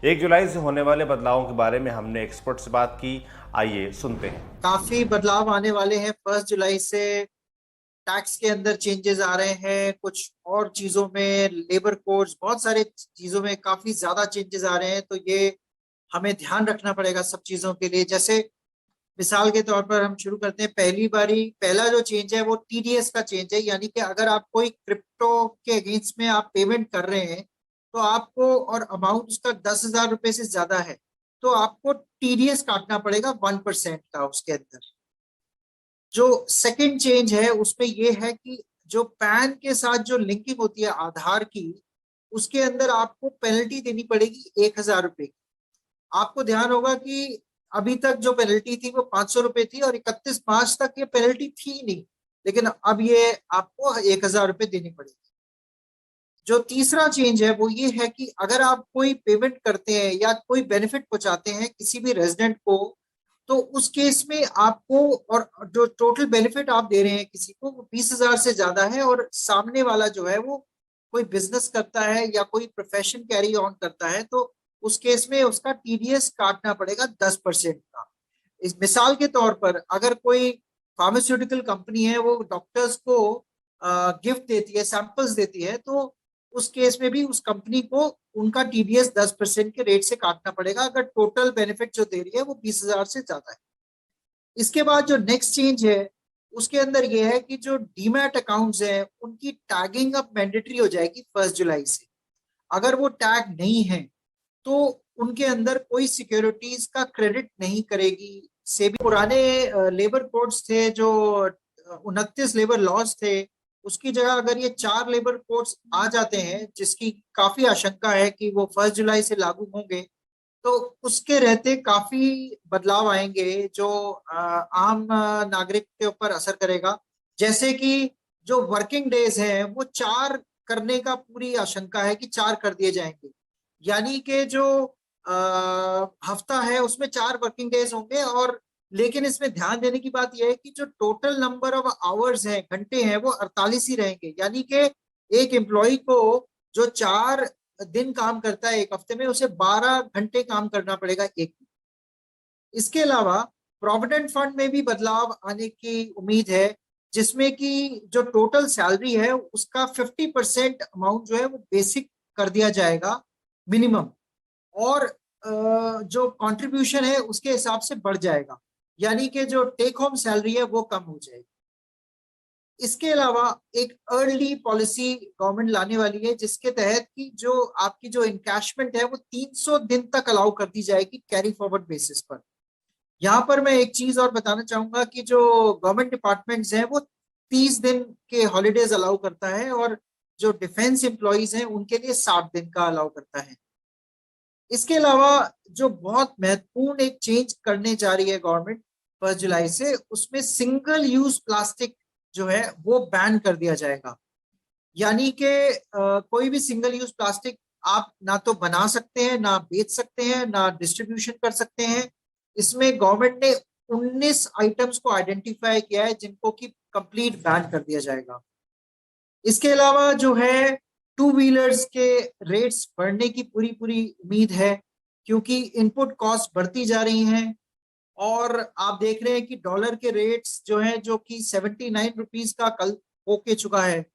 1 जुलाई से होने वाले बदलावों के बारे में हमने एक्सपर्ट से बात की, आइए सुनते हैं। काफी बदलाव आने वाले हैं 1 जुलाई से। टैक्स के अंदर चेंजेस आ रहे हैं, कुछ और चीजों में, लेबर कोड्स, बहुत सारे चीजों में काफी ज्यादा चेंजेस आ रहे हैं। तो ये हमें ध्यान रखना पड़ेगा सब चीजों के लिए। जैसे मिसाल के तौर पर हम शुरू करते हैं। पहला जो चेंज है वो टीडीएस का चेंज है, यानी कि अगर आप कोई क्रिप्टो के अगेंस्ट में आप पेमेंट कर रहे हैं तो आपको, और अमाउंट उसका 10,000 रुपए से ज्यादा है, तो आपको टीडीएस काटना पड़ेगा 1% का उसके अंदर। जो सेकंड चेंज है उसमें यह है कि जो पैन के साथ जो लिंकिंग होती है आधार की, उसके अंदर आपको पेनल्टी देनी पड़ेगी 1,000 रुपए की। आपको ध्यान होगा कि अभी तक जो पेनल्टी थी वो 500 रुपए थी, और 31 मार्च तक ये पेनल्टी थी नहीं, लेकिन अब ये आपको 1,000 रुपए देनी पड़ेगी। जो तीसरा चेंज है वो ये है कि अगर आप कोई पेमेंट करते हैं या कोई बेनिफिट पहुंचाते हैं किसी भी रेजिडेंट को, तो उस केस में आपको, और जो टोटल बेनिफिट आप दे रहे हैं किसी को, वो 20,000 से ज्यादा है, और सामने वाला जो है वो कोई बिजनेस करता है या कोई प्रोफेशन कैरी ऑन करता है, तो उस केस में उसका टीडीएस काटना पड़ेगा 10% का। इस मिसाल के तौर पर अगर कोई फार्मास्यूटिकल कंपनी है, वो डॉक्टर्स को गिफ्ट देती है, सैंपल्स देती है, तो उस केस में भी उस कंपनी को उनका टीडीएस 10% के रेट से काटना पड़ेगा, अगर टोटल बेनिफिट जो दे रही है वो 20,000 से ज्यादा है। इसके बाद जो नेक्स्ट चेंज है उसके अंदर ये है कि जो डीमैट अकाउंट्स हैं उनकी टैगिंग अब मैंडेटरी हो जाएगी 1 जुलाई से। अगर वो टैग नहीं है तो उनके अंदर कोई सिक्योरिटीज का क्रेडिट नहीं करेगी सेबी। पुराने लेबर कोड्स थे, जो 29 लेबर लॉज थे, उसकी जगह अगर ये 4 लेबर कोड्स आ जाते हैं, जिसकी काफी आशंका है कि वो 1 जुलाई से लागू होंगे, तो उसके रहते काफी बदलाव आएंगे जो आम नागरिक के ऊपर असर करेगा। जैसे कि जो वर्किंग डेज हैं वो 4 करने का पूरी आशंका है कि 4 कर दिए जाएंगे। यानी कि जो हफ्ता है उसमें 4 वर्किंग डेज होंगे। और लेकिन इसमें ध्यान देने की बात यह है कि जो टोटल नंबर ऑफ आवर्स हैं, घंटे हैं, वो 48 ही रहेंगे। यानी कि एक एम्प्लॉय को जो 4 दिन काम करता है एक हफ्ते में, उसे 12 घंटे काम करना पड़ेगा एक दिन। इसके अलावा प्रोविडेंट फंड में भी बदलाव आने की उम्मीद है, जिसमें कि जो टोटल सैलरी है उसका 50% अमाउंट जो है वो बेसिक कर दिया जाएगा, मिनिमम। और जो कंट्रीब्यूशन है उसके हिसाब से बढ़ जाएगा, यानी कि जो टेक होम सैलरी है वो कम हो जाएगी। इसके अलावा एक अर्ली पॉलिसी गवर्नमेंट लाने वाली है, जिसके तहत कि जो आपकी जो इनकैशमेंट है वो 300 दिन तक अलाउ कर दी जाएगी कैरी फॉरवर्ड बेसिस पर। यहाँ पर मैं एक चीज और बताना चाहूंगा कि जो गवर्नमेंट डिपार्टमेंट्स हैं वो 30 दिन के हॉलीडेज अलाउ करता है, और जो डिफेंस एम्प्लॉयज हैं उनके लिए 60 दिन का अलाउ करता है। इसके अलावा जो बहुत महत्वपूर्ण एक चेंज करने जा रही है गवर्नमेंट 1 जुलाई से, उसमें सिंगल यूज प्लास्टिक जो है वो बैन कर दिया जाएगा। यानी कि कोई भी सिंगल यूज प्लास्टिक आप ना तो बना सकते हैं, ना बेच सकते हैं, ना डिस्ट्रीब्यूशन कर सकते हैं। इसमें गवर्नमेंट ने 19 आइटम्स को आइडेंटिफाई किया है जिनको कि कंप्लीट बैन कर दिया जाएगा। इसके अलावा जो है टू व्हीलर्स के रेट्स बढ़ने की पूरी पूरी उम्मीद है, क्योंकि इनपुट कॉस्ट बढ़ती जा रही हैं। और आप देख रहे हैं कि डॉलर के रेट्स जो हैं, जो कि 79 रुपीज का कल होके चुका है,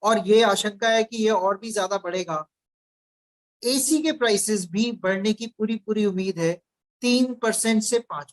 और ये आशंका है कि ये और भी ज्यादा बढ़ेगा। एसी के प्राइसेस भी बढ़ने की पूरी पूरी उम्मीद है, 3% से 5%।